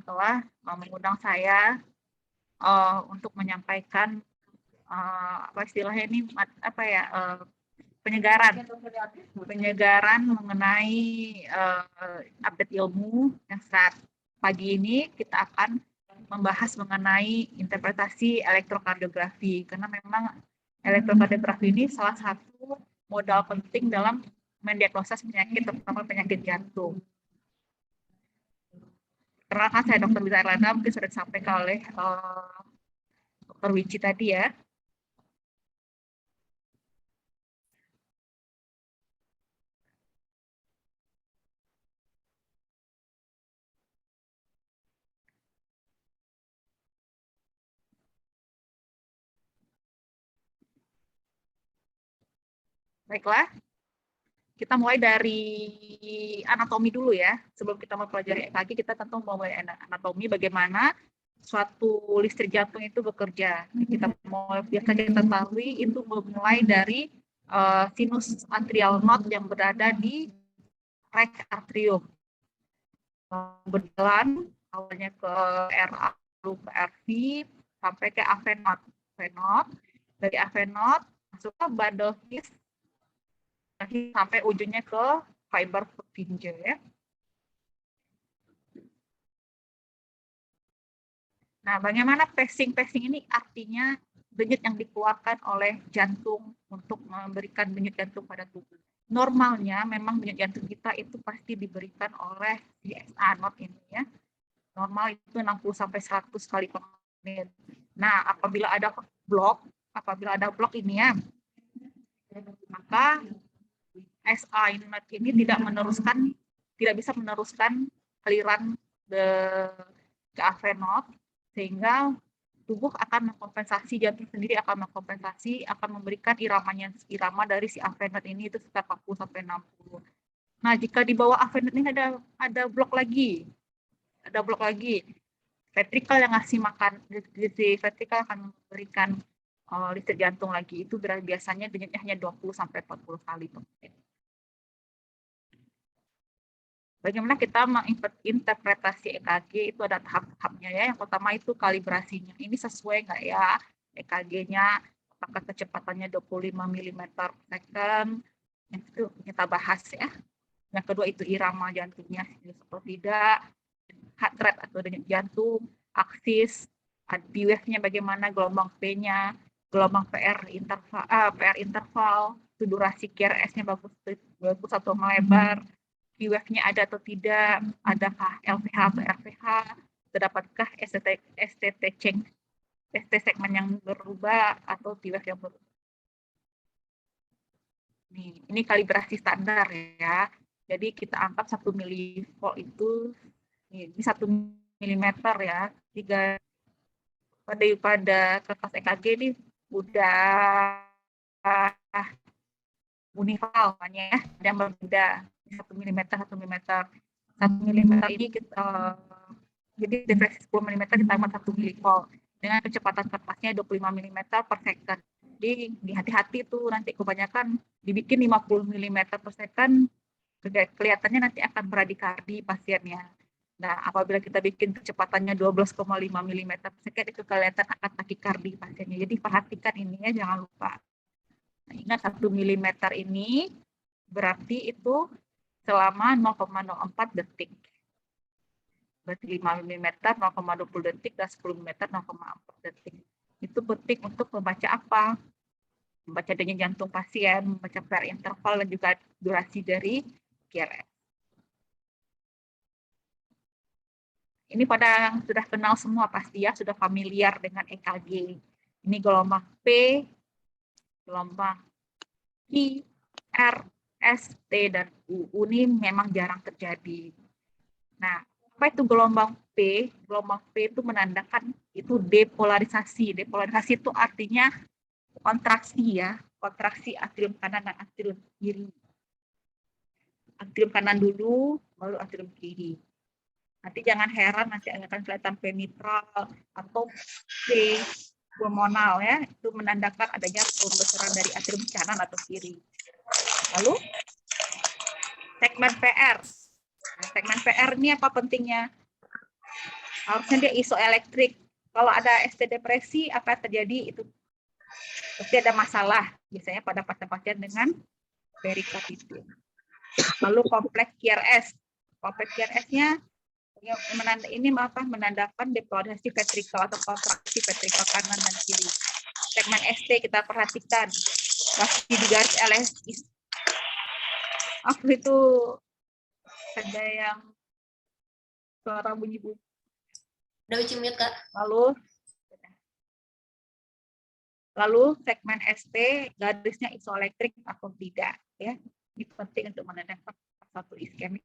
telah mengundang saya untuk menyampaikan apa istilahnya ini penyegaran mengenai update ilmu yang saat pagi ini kita akan membahas mengenai interpretasi elektrokardiografi, karena memang elektrokardiografi ini salah satu modal penting dalam mendiagnosa penyakit, terutama penyakit jantung. Perkenalkan, saya Dr. Wita Erlanda, mungkin sudah disampaikan oleh Dr. Wici tadi ya. Baiklah, kita mulai dari anatomi dulu ya. Sebelum kita mempelajari EKG, kita tentu mulai anatomi bagaimana suatu listrik jantung itu bekerja. Kita biasa kita ketahui itu mulai dari sinus atrial node yang berada di right atrium. Berjalan awalnya ke RA, lalu ke RV, sampai ke AV node. Dari AV node masuk ke bundle his sampai ujungnya ke fiber Purkinje ya. Nah, bagaimana pacing ini artinya denyut yang dikeluarkan oleh jantung untuk memberikan denyut jantung pada tubuh. Normalnya memang denyut jantung kita itu pasti diberikan oleh CSA node ini ya. Normal itu 60 sampai 100 kali per menit. Nah, apabila ada blok ini ya, maka SA unit ini tidak bisa meneruskan aliran ke AV node, sehingga tubuh akan mengkompensasi, jantung sendiri akan memberikan irama dari si AV node ini itu sekitar 40 sampai 60. Nah, jika di bawah AV node ini ada blok lagi, ventrikel yang ngasih makan, si ventrikel akan memberikan listrik jantung lagi, itu biasanya denyutnya hanya 20 sampai 40 kali per menit. Bagaimana kita menginterpretasi EKG, itu ada tahap-tahapnya ya. Yang pertama itu kalibrasinya. Ini sesuai nggak ya EKG-nya, apakah kecepatannya 25 mm per second, itu kita bahas ya. Yang kedua itu irama jantungnya atau tidak, heart rate atau denyut jantung, aksis, D wave-nya bagaimana, gelombang P-nya, gelombang PR interval, itu durasi QRS-nya bagus atau melebar, D wave-nya ada atau tidak, adakah LVH atau RVH, terdapatkah ST segmen yang berubah atau D wave yang berubah. Ini kalibrasi standar ya. Jadi kita anggap 1 mV itu ini 1 mm ya. Pada kertas EKG ini udah universal ya, yang berbeda 1 mm 1 mm. 1 mm ini kita jadi diferensi 10 mm ditambah 1 mV dengan kecepatan kertasnya 25 mm per second. Jadi hati-hati tuh, nanti kebanyakan dibikin 50 mm per second, kelihatannya nanti akan bradikardi pasiennya. Nah, apabila kita bikin kecepatannya 12,5 mm per second, itu kelihatan akan takikardi pasiennya. Jadi perhatikan ini ya, jangan lupa. Nah, ingat 1 mm ini berarti itu selama 0,04 detik. Berarti 5 mm 0,20 detik dan 10 mm 0,4 detik. Itu penting untuk membaca apa? Membaca denyut jantung pasien, membaca PR interval, dan juga durasi dari QRS. Ini pada yang sudah kenal semua pasti ya, sudah familiar dengan EKG. Ini gelombang P, gelombang I, R, S, T, dan U. Ini memang jarang terjadi. Nah, apa itu gelombang P? Gelombang P itu menandakan itu depolarisasi. Depolarisasi itu artinya kontraksi ya, kontraksi atrium kanan dan atrium kiri. Atrium kanan dulu, baru atrium kiri. Nanti jangan heran, nanti akan kelihatan P mitral atau P pulmonal ya, itu menandakan adanya pembesaran dari atrium kanan atau kiri. Lalu segmen PR. Nah, segmen PR ini apa pentingnya? Harusnya dia isoelektrik. Kalau ada ST depresi, apa yang terjadi itu pasti ada masalah. Biasanya pada pasien-pasien dengan perikardititis. Lalu kompleks QRS. Kompleks QRS-nya ini menandakan depolarisasi ventrikel atau kontraksi ventrikel kanan dan kiri. Segmen ST kita perhatikan masih di garis LSI. Apa itu ada yang suara bunyi-bunyi. Udah uji mute, Kak. Lalu segmen ST garisnya isoelektrik atau tidak, ya. Ini penting untuk menandakan satu iskemik.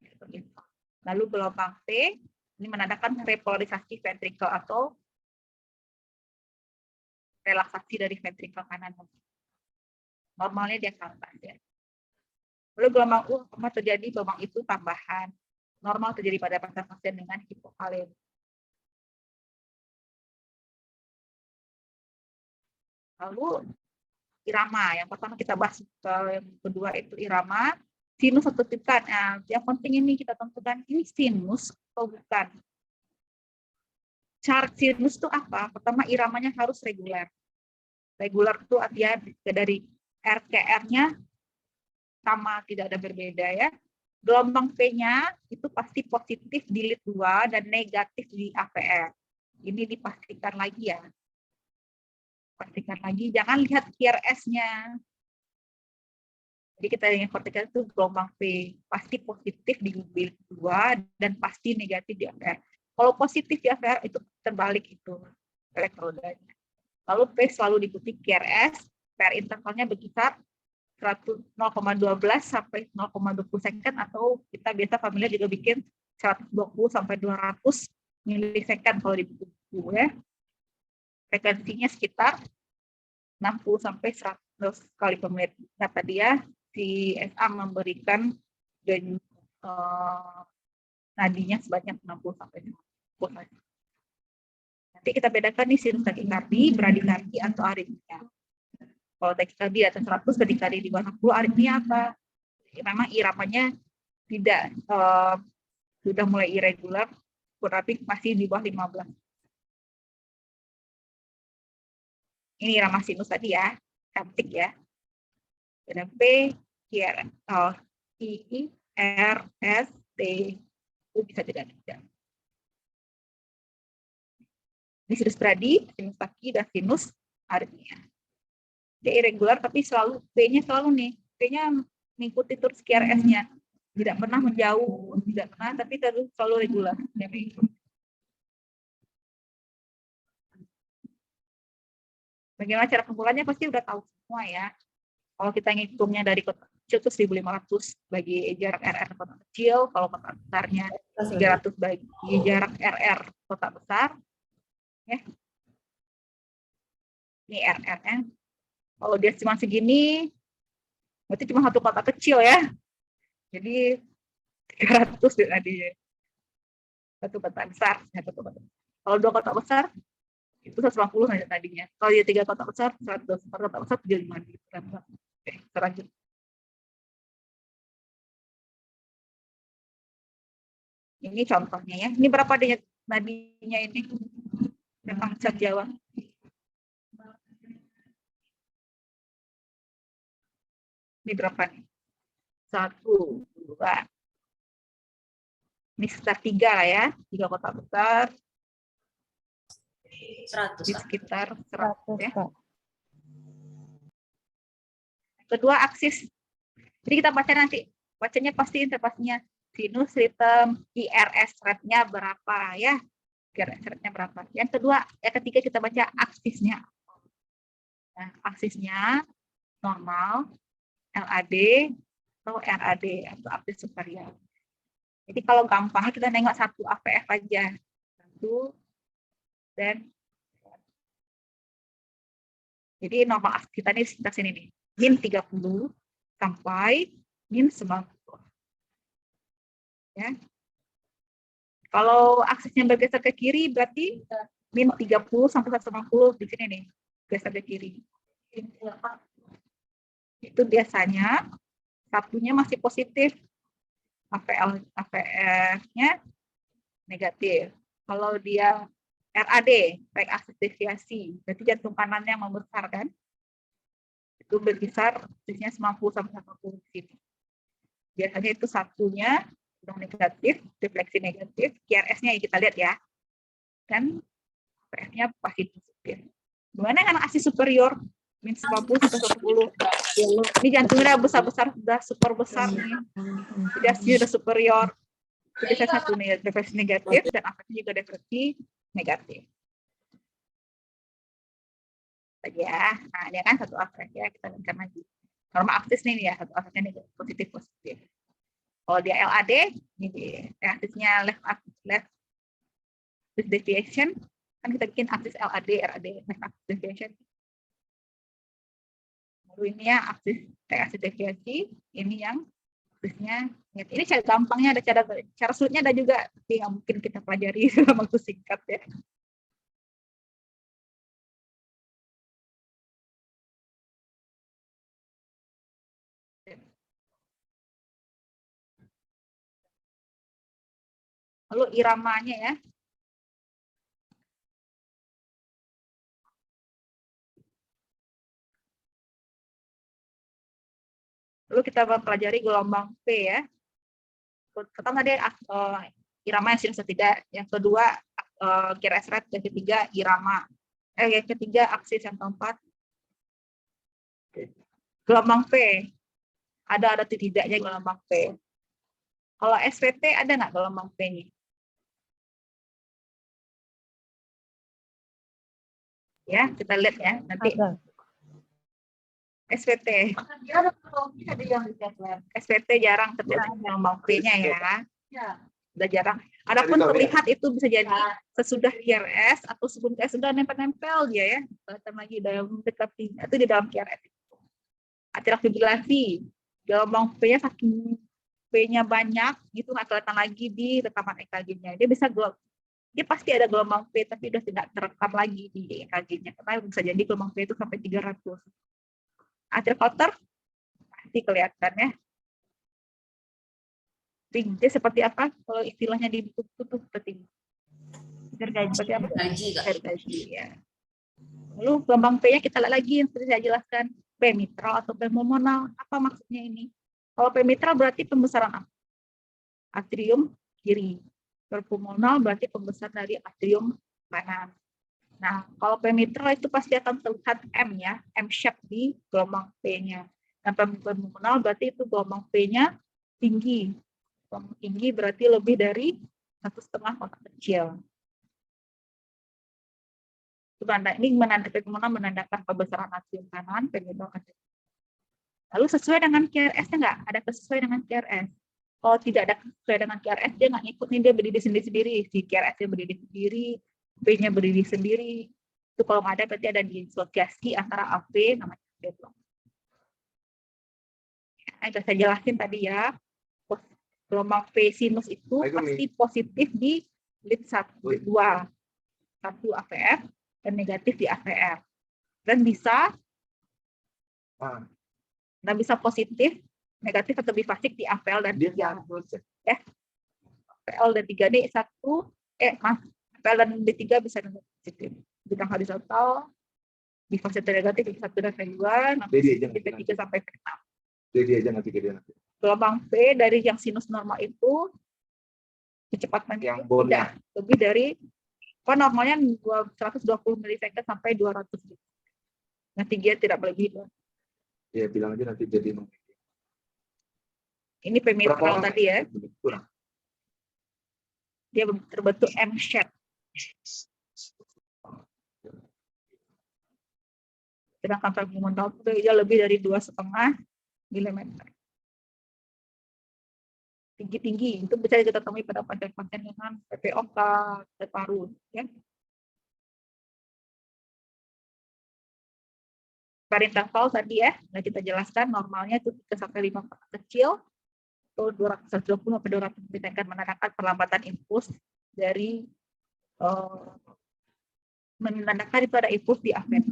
Lalu gelombang T ini menandakan repolarisasi ventrikel atau relaksasi dari ventrikel kanan. Normalnya dia ke atas, ya. Lalu gelombang U apa terjadi? Gelombang itu tambahan. Normal terjadi pada pasien dengan hipokalemi. Lalu irama, yang pertama kita bahas, yang kedua itu irama, sinus atau bukan. Nah, yang penting ini kita tentukan ini sinus atau bukan. Syarat sinus itu apa? Pertama iramanya harus reguler. Reguler itu artinya dari RKR-nya sama, tidak ada berbeda, ya. Gelombang P-nya itu pasti positif di lead 2 dan negatif di AVR. Ini dipastikan lagi, ya. Pastikan lagi, jangan lihat QRS-nya. Jadi kita yang vertikal itu gelombang P, pasti positif di lead 2 dan pasti negatif di AVR. Kalau positif di AVR itu terbalik itu elektrodanya. Lalu P selalu diikuti QRS, PR intervalnya berkisar 0,12 sampai 0,20 second, atau kita biasa familiar juga bikin 120 sampai 200 milisecond kalau di buku, ya. Frekuensinya sekitar 60 sampai 100 kali per menit. Kata dia, si SA memberikan dan nadinya sebanyak 60 sampai 90. Nanti kita bedakan nih sinus takikardi, bradikardi, atau aritmia. Kalau takikardi di atas 100, bradikardi di bawah 60, aritmia apa? Memang iramanya tidak sudah mulai irregular, tapi masih di bawah 15. Ini irama sinus tadi, ya, cantik, ya. Dan P, Q, I, R, S, T, U bisa tidak. Ini sinus bradi, sinus taki, dan sinus aritmia. Dia irregular, tapi selalu P-nya selalu nih, P-nya mengikuti terus QRS-nya. Tidak pernah menjauh, tidak pernah, tapi selalu regular. Bagaimana cara pengumpulannya pasti udah tahu semua, ya. Kalau kita ngitungnya dari kota kecil itu 1.500 bagi jarak RR kota kecil, kalau kota besarnya 300 bagi jarak RR kota besar, ya. Ini RR-nya. Kalau dia cuma segini, berarti cuma satu kota kecil, ya. Jadi 300 tadi. Satu kota besar, Kalau dua kota besar itu 150 saja tadinya. Kalau dia 3 kota besar 100, 4 kota besar 75 gitu. Oke, lanjut. Ini contohnya, ya. Ini berapa dia nadinya ini? Memang bisa Jawa. Ini berapa nih? 1, 2. Ini sekitar 3 lah, ya. 3 kota besar. 100. Di sekitar 100, ya. Kedua aksis. Jadi kita baca nanti. Bacanya pasti intervalnya sinus ritem IRS rate-nya berapa, ya. IRS rate-nya berapa. Yang kedua, yang ketiga kita baca aksisnya. Nah, aksisnya normal, LAD, atau RAD, atau aksis superior. Jadi kalau gampangnya kita nengok satu AVF aja. Satu, dan jadi normal aksis kita ini sekitar sini nih. Min 30 sampai min 90. Ya. Kalau aksesnya bergeser ke kiri berarti min 30 sampai 190 di sini nih, geser ke kiri. Itu biasanya satunya masih positif, AVF-nya negatif. Kalau dia RAD, right axis deviasi, berarti jantung kanannya membesar kan? Itu berkisar aksisnya 90 sampai 80 di sini. Biasanya itu satunya udah negatif, defleksi negatif, QRS-nya kita lihat ya. Dan QRS-nya pasti positif. Gimana kan axis superior? Min 90 sampai 110. Ini jantungnya udah besar-besar, sudah super besar nih. Sudah superior. Jadi saya satu defleksi negatif dan aksesnya juga defleksi negatif. Ya, nah ini kan satu akses ya, kita lihatkan lagi. Normal aksis nih ya, satu aksesnya negatif, positif. Kalau dia LAD, ini aksesnya left axis deviation, kan kita bikin aksis LAD, RAD, left axis deviation. Lalu ini ya aksis deviasi, ini yang aksesnya. Ini cara gampangnya ada cara sulitnya ada juga, tapi nggak mungkin kita pelajari dalam waktu singkat ya. Lalu iramanya ya. Lalu kita pelajari gelombang P ya. Pertama tadi irama yang sinus tidak. Yang kedua QRS rate. Yang ketiga irama. Yang ketiga aksis. Yang keempat gelombang P. Ada atau tidaknya gelombang P. Kalau SVT ada nggak gelombang P-nya? Ya, kita lihat ya nanti. Ada. SVT. SVT jarang terjadi gelombang P-nya ya. Udah jarang. Adapun terlihat itu bisa jadi sesudah QRS atau sebelum QRS sudah nempel-nempel dia ya. Kelihatan lagi dalam dekat itu di dalam QRS. Atrial fibrillasi. Gelombang P-nya saking P-nya banyak gitu nggak kelihatan lagi di rekaman EKG-nya. Dia pasti ada gelombang P tapi udah tidak terekam lagi di EKG-nya. Karena bisa jadi gelombang P itu sampai 300. Atrial flutter pasti kelihatan ya. Tinggi seperti apa? Kalau istilahnya di buku itu seperti gergaji. Seperti apa? Gergaji ya. Lalu gelombang P-nya kita lihat lagi yang seperti saya jelaskan. P mitral atau P pulmonal. Apa maksudnya ini? Kalau P mitral berarti pembesaran atrium kiri. P pulmonal berarti pembesar dari atrium kanan. Nah, kalau P mitral itu pasti akan terlihat M ya, M shape di gelombang P-nya. Dan P pulmonal berarti itu gelombang P-nya tinggi. Gelombang tinggi berarti lebih dari 1,5 kotak kecil. Ini menandakan pembesaran atrium kanan, P mitral atrium. Lalu sesuai dengan QRS-nya nggak? Ada sesuai dengan QRS. Kalau tidak ada sesuai dengan QRS, dia nggak ngikut nih, dia berdiri sendiri-sendiri. Si QRS-nya berdiri sendiri, P-nya berdiri sendiri. Itu kalau nggak ada, berarti ada disosiasi antara AP namanya deadlock. Sudah saya jelasin tadi ya, gelombang P sinus itu pasti positif di lead 1, 2. 1 AVF dan negatif di AVF. Dan bisa positif, negatif atau bifasik di AVL dan 3. Ya. AVL dan 3 ini AVL dan D3 bisa positif. Bidang horizontal, bifasik negatif di 1 dan V2, nanti V3 sampai V6. Gelombang P dari yang sinus normal itu kecepatan yang tidak lebih dari normalnya 120 msec sampai 200. Nah, tingginya tidak melebihi. Ya, bilang aja nanti jadi. Ini P mitral tadi ya. Dia terbentuk M shape. Sedangkan P pulmonal itu lebih dari 2,5 mm. Tinggi-tinggi itu bisa kita temui pada pasien-pasien dengan PPOK paru ya. Parinterval tadi ya, nah kita jelaskan normalnya itu 3-5 kotak kecil atau 220 sampai 200 msec menandakan perlambatan impuls dari menandakan itu ada impuls di AVEN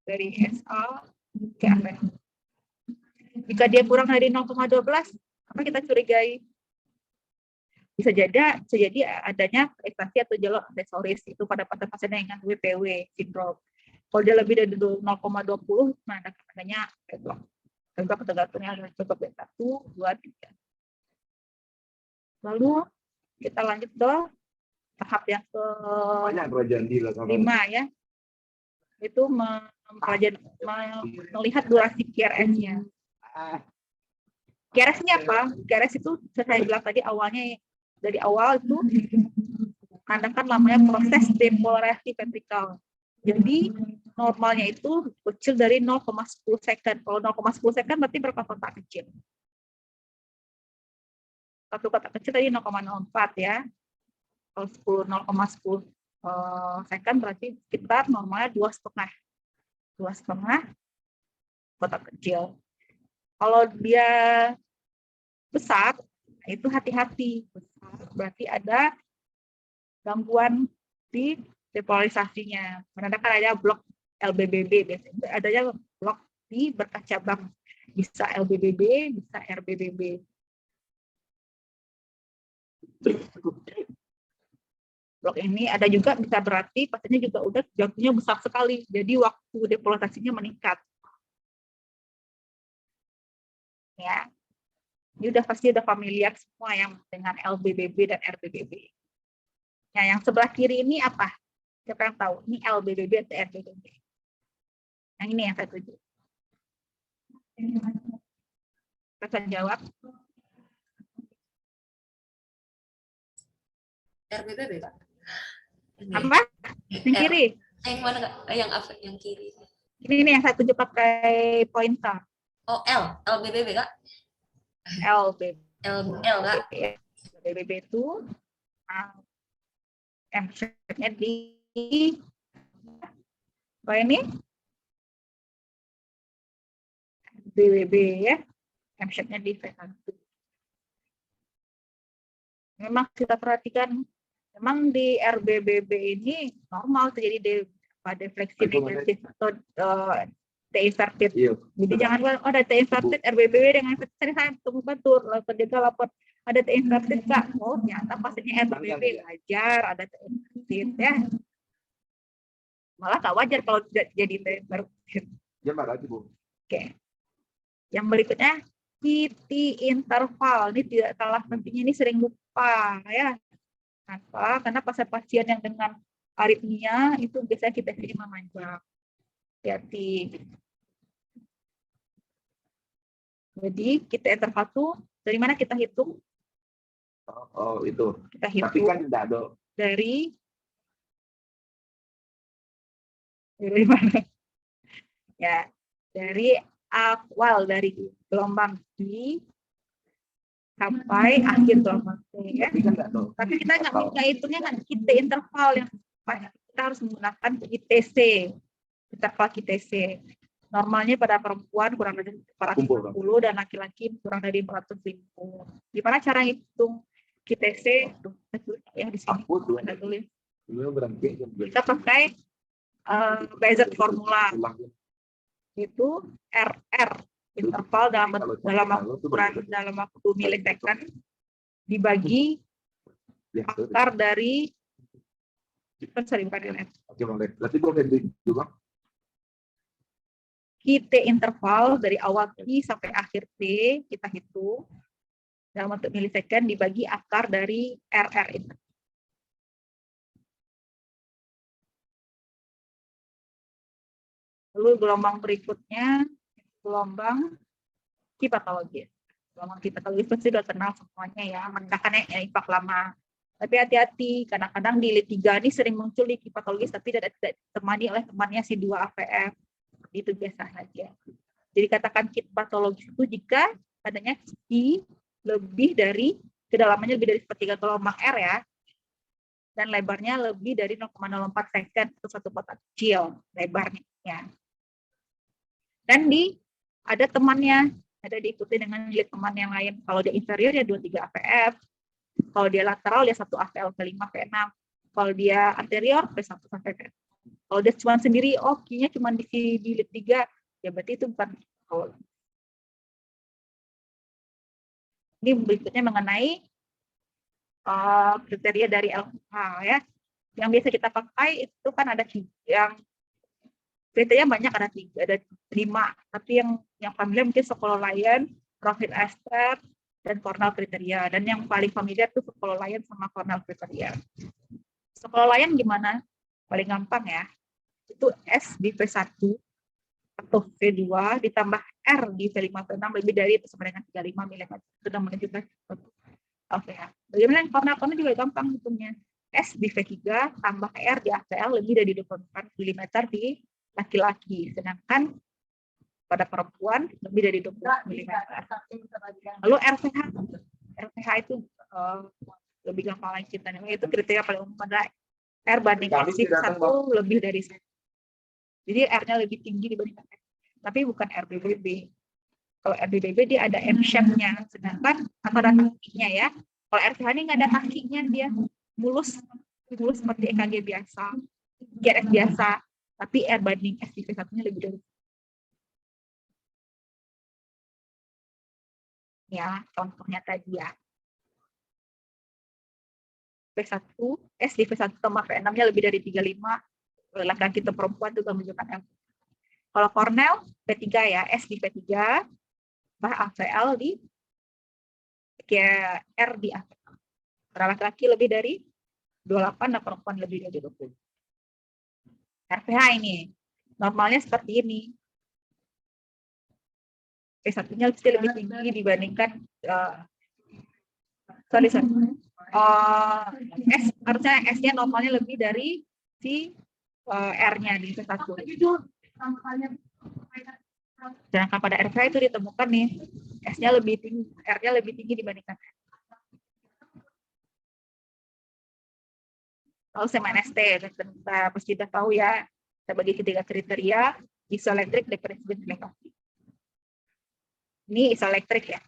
dari SA ke AVEN. Jika dia kurang dari 0,12, apa kita curigai? bisa jadi adanya ekstasi atau jalur aksesoris itu pada pasien dengan WPW sindrom. Kalau dia lebih dari 0,20, nah adanya bedlock. Contoh ketergantungan ada contoh B1, 2, 3. Lalu kita lanjut ke tahap yang Banyak kerajaan di ke-5 ya. Itu melihat durasi QRS-nya. QRS-nya apa? QRS itu saya bilang tadi awalnya dari awal itu menandakan namanya proses depolarisasi ventrikal. Jadi normalnya itu kecil dari 0,10 second. Kalau 0,10 second berarti berapa kotak kecil? Satu kotak kecil tadi 0,04 ya. Kalau 0,10 second berarti sekitar normalnya 2,5 kotak kecil. Kalau dia besar, itu hati-hati. Berarti ada gangguan di depolarisasinya. Menandakan ada blok LBBB, biasanya adanya blok di berkah cabang. Bisa LBBB, bisa RBBB. Blok ini ada juga bisa berarti pasiennya juga udah jantungnya besar sekali. Jadi waktu depolarisasinya meningkat. Ya. Ini pasti udah familiar semua yang dengan LBBB dan RBBB. Nah, yang sebelah kiri ini apa? Siapa yang tahu? Ini LBBB atau RBBB? Yang ini yang saya tuju. Bisa jawab. RBBB, Kak. Apa? Yang kiri. Yang mana, Kak? Yang apa? Yang kiri. Ini yang saya tuju pakai pointer. Oh, LBBB, Kak. LBBB. Kak. LBBB itu M-nya di apa ini? BBB ya. M-nya di V1. Memang kita perhatikan, memang di RBBB ini normal terjadi defleksi negatif atau T-inverted. Iya. Jadi jangan ada T-inverted RBBB dengan saya temukan tuh terjaga lapor ada T-inverted Kak. Oh ternyata pasiennya RBBB wajar ada T-inverted ya. Malah tak wajar kalau tidak jadi T-inverted. Ya lagi Bu. Oke. Yang berikutnya QT interval. Ini tidak kalah pentingnya, ini sering lupa ya. Kenapa? Karena pasien-pasien yang dengan aritmia itu biasanya kita pilih memanjang. Hati-hati. Jadi kita interval itu dari mana kita hitung? Oh itu. Kita hitung. Tapi kan tidak ada. Dari mana? Ya, dari awal dari gelombang Q sampai akhir gelombang T ya. Tapi kita nggak hitungnya kan QT interval yang kita harus menggunakan ITC, interval ITC. Normalnya pada perempuan kurang dari 450 dan laki-laki kurang dari 450. Gimana cara hitung QTC? Yang di sini ada tulis. Kita pakai Bayesian formula. Itu RR interval dalam waktu milisecond dibagi akar dari QT interval dari awal T sampai akhir T kita hitung dalam waktu milisecond dibagi akar dari RR interval. Lalu gelombang berikutnya gelombang Q patologis. Gelombang Q patologis pasti sudah kenal semuanya ya, menandakan yang impak lama. Tapi hati-hati, kadang-kadang di lit 3 ini sering muncul di Q patologis tapi tidak ditemani oleh temannya si 2 AVF. Itu biasa saja. Jadi katakan Q patologis itu jika adanya Q lebih dari kedalamannya lebih dari sepertiga gelombang R ya. Dan lebarnya lebih dari 0,04 second atau satu kotak kecil lebarnya ya. Dan ada temannya, ada diikuti dengan nilai teman yang lain. Kalau dia inferior ya 23 AVF. Kalau dia lateral ya 1 AVL ke 5 P6. Kalau dia anterior P1 sampai P6. Kalau dia cuma sendiri, Q-nya cuma di lit 3, ya berarti itu bukan. Ini berikutnya mengenai kriteria dari LPH ya. Yang biasa kita pakai itu kan ada yang kriteria banyak, ada 5, tapi yang familiar mungkin Sokololayan, profit ester, dan Cornell kriteria. Dan yang paling familiar itu Sokololayan sama Cornell kriteria. Sokololayan gimana? Paling gampang ya. Itu S di V1 atau V2 ditambah R di V5 V6 lebih dari atau sama dengan 35 mm. Sudah menunjukkan oke ya. Bagaimana yang Cornell juga gampang hitungnya. S di V3 tambah R di AVL lebih dari 24 mm di laki-laki. Sedangkan pada perempuan lebih dari 20 mm. Lalu RPH. RPH itu lebih gampang lagi kita. Itu kriteria paling umum pada R banding X 1 lebih dari 1. Jadi R-nya lebih tinggi dibandingkan X. Tapi bukan RBBB. Kalau RBBB dia ada M shape-nya, sedangkan atau ada kakinya ya. Kalau RPH ini nggak ada kakinya, dia mulus seperti EKG biasa, GRS biasa, tapi R banding S di V1-nya lebih dari. Ya, contohnya tadi ya. V1, S di V1 tambah V6-nya lebih dari 35, laki-laki atau perempuan juga menunjukkan M. Kalau Cornell, V3 ya, S di V3, bah AVL di R di AVL. Para laki-laki lebih dari 28 dan perempuan lebih dari 20. RPH ini, normalnya seperti ini. V1-nya lebih tinggi dibandingkan S, harusnya S-nya normalnya lebih dari si R-nya di V1. Sedangkan pada RPH itu ditemukan nih, S-nya lebih tinggi, R-nya lebih tinggi dibandingkan S. Lalu ST, kita pasti sudah tahu ya, kita bagi ketiga kriteria, isoelektrik, depresi, dan elevasi. Ini isoelektrik ya.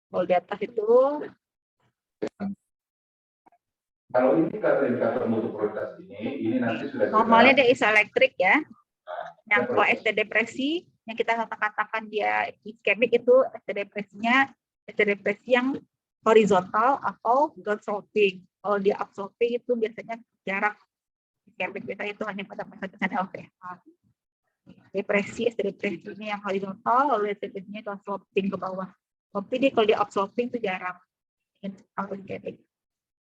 Kalau di atas itu, kalau ini kata indikator mutu prioritas ini nanti sudah normalnya dia isoelektrik ya. Yang kalau ST depresi, yang kita katakan dia iskemik itu ST depresinya ST depresi yang horizontal atau downsloping. Kalau dia upsloping itu biasanya jarak iskemik, biasanya itu hanya pada pasien LVH. Depresi, ST depresi ini yang horizontal, lalu ST depresinya downsloping ke bawah. Tapi dia kalau dia upsloping itu jarang.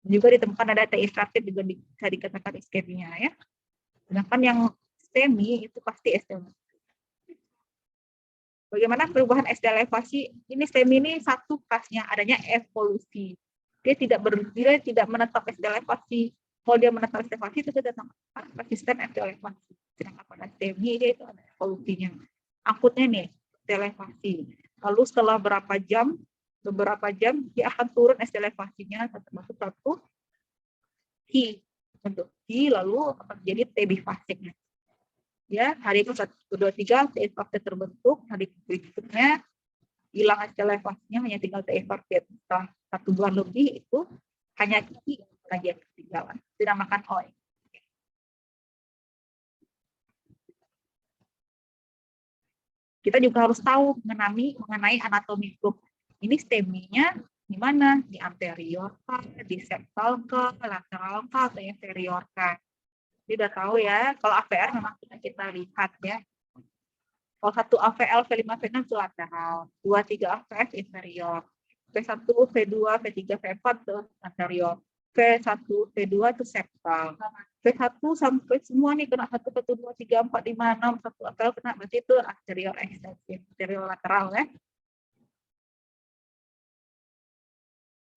Juga ditemukan ada TI fraktit juga bisa dikatakan iskemia ya. Sedangkan yang STEMI itu pasti STEMI. Bagaimana perubahan ST elevasi? Ini STEMI ini satu khasnya adanya evolusi. Dia tidak menetap ST elevasi. Kalau dia menetap ST elevasi itu sudah sama persisten ST elevasi. Sedangkan pada STEMI dia itu ada evolusinya. Angkutnya nih ST elevasi. Lalu setelah beberapa jam dia akan turun ST elevasinya termasuk satu T untuk T, lalu akan jadi TB fasenya. Ya, hari ke 1, 2, 3 TB fase terbentuk, hari berikutnya hilang ST elevasinya, hanya tinggal TB fase. Setelah 1 bulan lebih itu hanya T lagi yang ketinggalan. Tidak makan OI. Kita juga harus tahu mengenai anatomi grup. Ini STEMI-nya di mana? Di anterior kah, di septal kah, lateral kah, atau inferior kah? Jadi udah tahu ya, kalau AVR memang kita lihat ya. Kalau 1 AVL V5 V6 itu lateral, 2, 3 AVF inferior, V1, V2, V3, V4 itu anterior, V1, V2 itu septal, V1 sampai semua nih kena 1, 1, 2, 3, 4, 5, 6, 1 AVL kena, berarti itu anterior extensif, anterior lateral ya.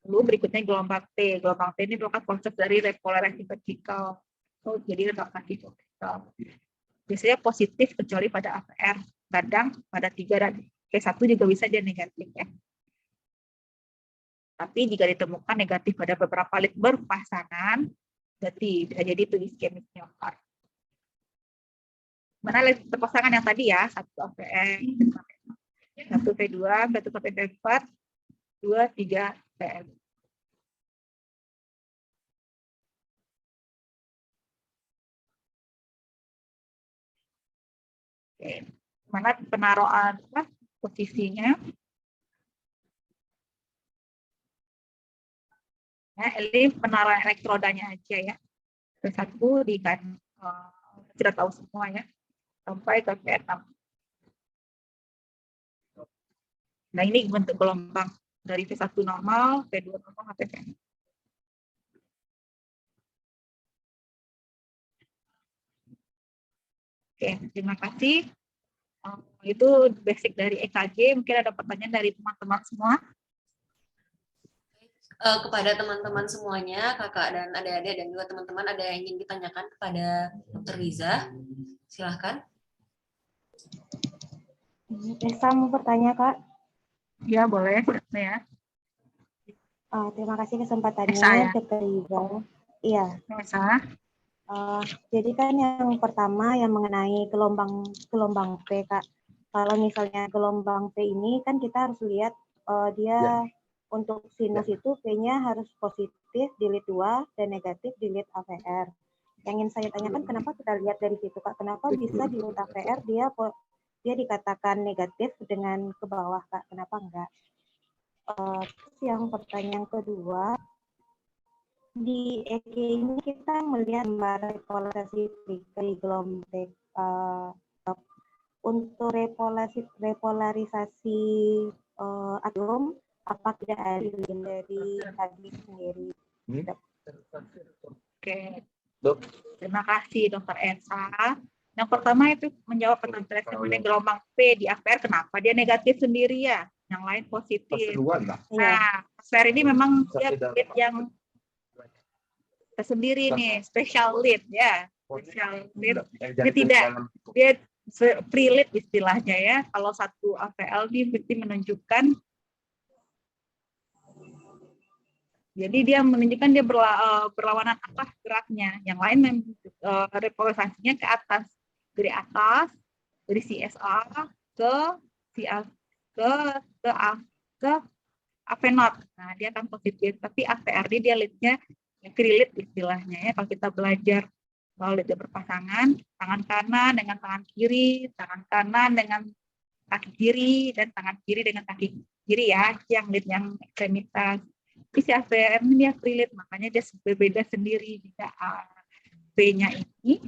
Lalu berikutnya gelombang T. Gelombang T ini merupakan konsep dari repolarisasi vertikal. Oh, jadi relaksasi vertikal. Biasanya positif kecuali pada AVR. Kadang pada 3 dan P1 juga bisa dia negatif ya. Tapi jika ditemukan negatif pada beberapa lit berpasangan, berarti bisa jadi itu iskemik miokard. Mana lit berpasangan yang tadi ya, 1 AVR, 1 P2, 1 sampai P4, 2, 3 PM. Oke. Mana penaruhan posisinya? Ya, ini penaruhan elektrodanya aja ya. P1 di kan sudah tahu semua ya, sampai ke P6. Nah, ini bentuk gelombang dari P1 normal, P2 normal, sampai P6. Oke, terima kasih. Itu basic dari EKG. Mungkin ada pertanyaan dari teman-teman semua. Kepada teman-teman semuanya, kakak dan adik-adik dan juga teman-teman, ada yang ingin ditanyakan kepada Dr. Riza? Silahkan. Esa mau bertanya, Kak. Ya, boleh. Ya. Terima kasih Esa, kesempatannya, ya? Dr. Riza. Iya. Esa. Jadi kan yang pertama yang mengenai gelombang P, Kak. Kalau misalnya gelombang P ini kan kita harus lihat dia untuk sinus itu P-nya harus positif di lead 2 dan negatif di lead AVR. Yang ingin saya tanyakan, kenapa kita lihat dari situ, Kak? Kenapa bisa di lead AVR dia dikatakan negatif dengan ke bawah, Kak? Kenapa enggak? Yang pertanyaan kedua, di EKG ini kita melihat repolarisasi dari gelombang untuk repolarisasi atom, apa tidak ada dari tadi sendiri? Oke. Terima kasih, Dr. Esa. Yang pertama itu menjawab pertanyaan mengenai gelombang P di AVR, kenapa dia negatif sendiri ya? Yang lain positif. Nah, AVR ini memang dia lead yang tersendiri nih, special lead ya. Special lead. Dia tidak, dia free lead istilahnya ya. Kalau satu AVL ini berarti menunjukkan, jadi dia menunjukkan dia berlawanan apa geraknya. Yang lain repolarisasinya ke atas, dari atas, dari CSA ke AV0. Nah, dia akan positif. Tapi AVRD dia leadnya free lead istilahnya ya. Kalau kita belajar kalau leadnya berpasangan, tangan kanan dengan tangan kiri, tangan kanan dengan kaki kiri, dan tangan kiri dengan kaki kiri ya, yang lead yang ekstremitas. Tapi si AVR ini dia free lead, makanya dia berbeda sendiri. Jika P-nya ini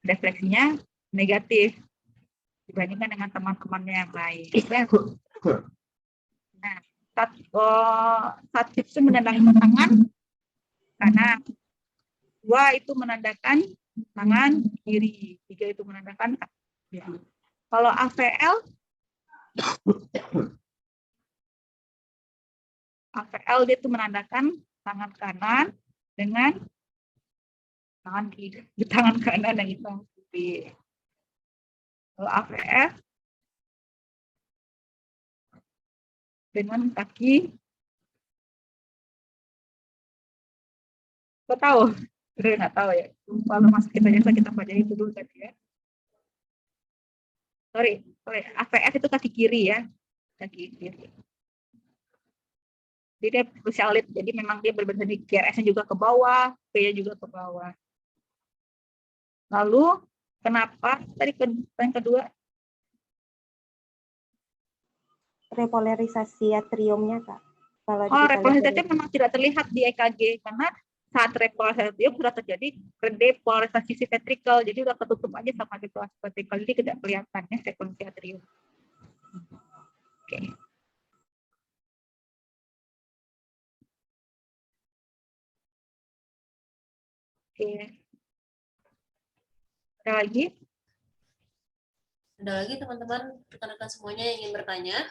refleksinya negatif dibandingkan dengan teman-temannya yang lain. Nah, saat itu menandakan tangan, karena 2 itu menandakan tangan kiri, 3 itu menandakan kiri. Kalau AVL dia itu menandakan tangan kanan dengan tangan kiri, tangan kanan dan tangan kiri. Kalau AVF dengan kaki, kok tahu? Udah nggak tahu ya. Kalau masuk kita pelajari itu dulu tadi ya. Sorry, AVF itu kaki kiri ya, kaki kiri. Jadi dia special lead, jadi memang dia berbeda di QRS-nya juga ke bawah, P-nya juga ke bawah. Lalu kenapa tadi yang kedua? Repolarisasi atriumnya, Kak. Kalau repolarisasi memang tidak terlihat di EKG karena saat repolarisasi atrium sudah terjadi depolarisasi ventricle, jadi sudah ketutup aja sama depolarisasi ventricle, jadi tidak kelihatannya frekuensi atrium. Oke. Oke. Ada lagi? Ada lagi teman-teman, rekan-rekan semuanya yang ingin bertanya?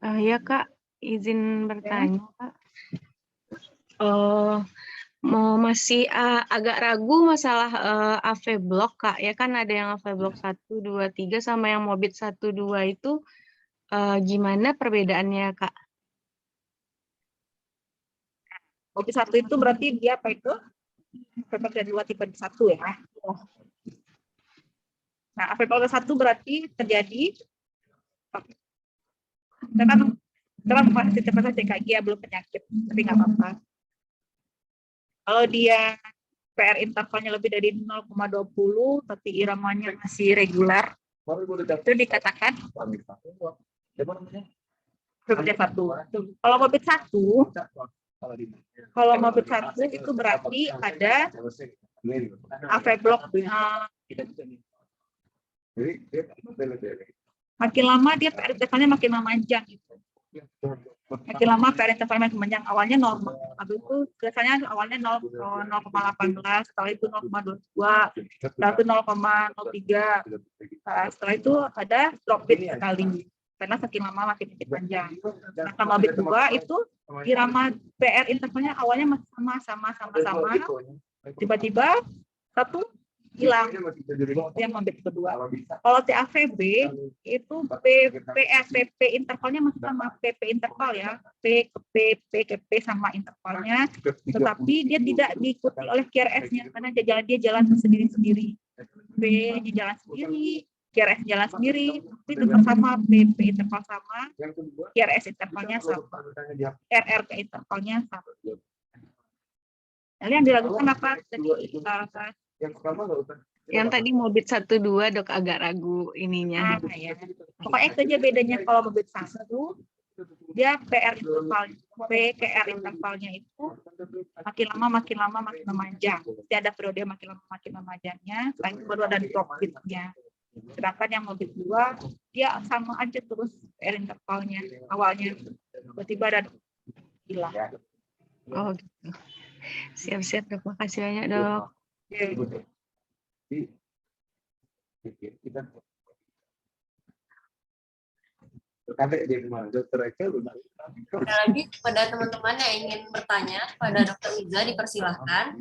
Ya Kak, izin bertanya Kak. Masih agak ragu masalah AV block Kak. Ya kan ada yang AV block 1, 2, 3 sama yang Mobit 1, 2 itu gimana perbedaannya, Kak? Mobit 1 itu berarti dia apa itu? AVP ada 2 tipe 1 ya. Nah, AVP 1 berarti terjadi kita masih terpaksa CKG ya, belum penyakit, tapi nggak apa-apa. Kalau dia PR intervalnya lebih dari 0,20 tapi iramanya masih regular, itu dikatakan Mobit 1. Kalau Mobit 1, itu berarti ada AV block makin lama dia PR intervalnya makin memanjang gitu. Makin lama PR intervalnya makin memanjang. Awalnya normal, habis itu biasanya awalnya 0,18, setelah itu 0,22, setelah itu 0,03. Setelah itu ada drop bit sekali. Karena makin lama makin panjang. Nah, kalau bit 2 itu irama PR intervalnya awalnya masih sama, tiba-tiba satu hilang, yang bit kedua. Kalau TAVB itu PP intervalnya masih sama, PP interval ya, P ke P, P ke P sama intervalnya, tetapi dia tidak diikuti oleh QRS-nya karena dia jalan sendiri-sendiri. P jalan sendiri, QRS jalan sendiri, tapi tetap sama, PP interval sama, QRS intervalnya sama, RRK intervalnya sama. Lalu yang dilakukan apa? Jadi Yang tadi Mobit 1, 2, Dok, agak ragu ininya. Ya. Pokoknya itu aja bedanya. Kalau Mobit 1, dia PR intervalnya itu makin lama makin memanjang. Jadi ada periode makin lama makin memanjangnya, setelah itu baru ada drop bitnya. Sedangkan yang Mobit 2, dia sama aja terus PR intervalnya awalnya, tiba-tiba ada hilang. Oh gitu. Siap-siap, Dok. Makasih banyak, Dok. Ada lagi kepada teman-teman yang ingin bertanya pada Dr. Iza, dipersilahkan.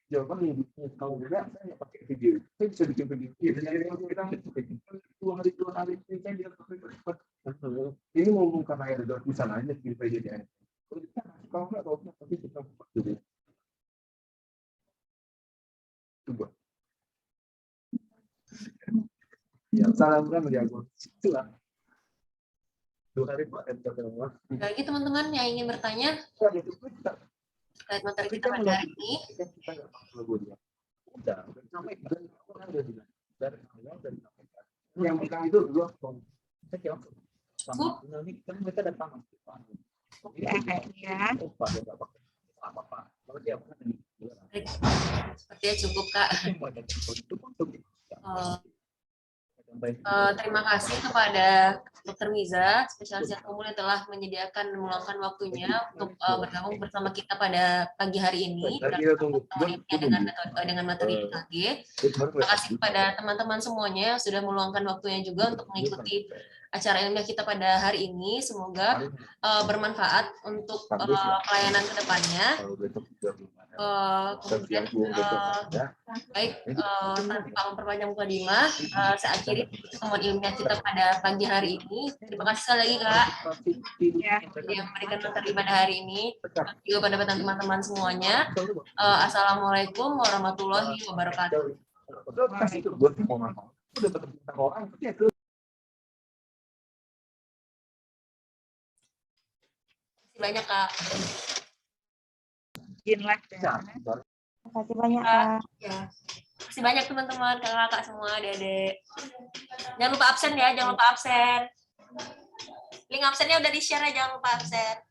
Jawaban kalau enggak saya pakai video. Saya bisa bikin video. Dua hari ini mau bukan air dari misalnya di PJDN. Kalau enggak tapi kita pakai. Coba. Ya, salam kan menjaga. Itulah. 2 hari Pak. Lagi teman-teman yang ingin bertanya terkait materi kita pada hari ini. Yang pertama itu dua mereka datang. Ya. Sepertinya cukup, Kak. Terima kasih kepada Dr. Wiza, spesialis yang umum yang telah menyediakan dan meluangkan waktunya untuk bergabung bersama kita pada pagi hari ini dengan materi IKG. Terima kasih kepada teman-teman semuanya yang sudah meluangkan waktunya juga untuk mengikuti acara ilmiah kita pada hari ini. Semoga bermanfaat untuk pelayanan ke depannya. Kemudian baik, tanpa memperpanjang mukadimah, saya akhiri pertemuan ilmiah kita pada pagi hari ini. Terima kasih sekali lagi, Kak, yang memberikan materi pada hari ini, juga pada teman-teman semuanya. Assalamualaikum warahmatullahi wabarakatuh. Banyak, Kak. Terima kasih banyak, Kak. Ya. Terima kasih banyak teman-teman, kakak-kakak semua, adik-adik. Jangan lupa absen ya, jangan lupa absen. Link absennya udah di-share ya, jangan lupa absen.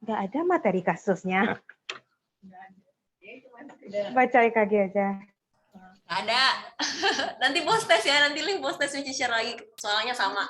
Nggak ada materi kasusnya. Baca EKG aja. Nggak ada. Nanti post test ya, nanti link post test share lagi, soalnya sama.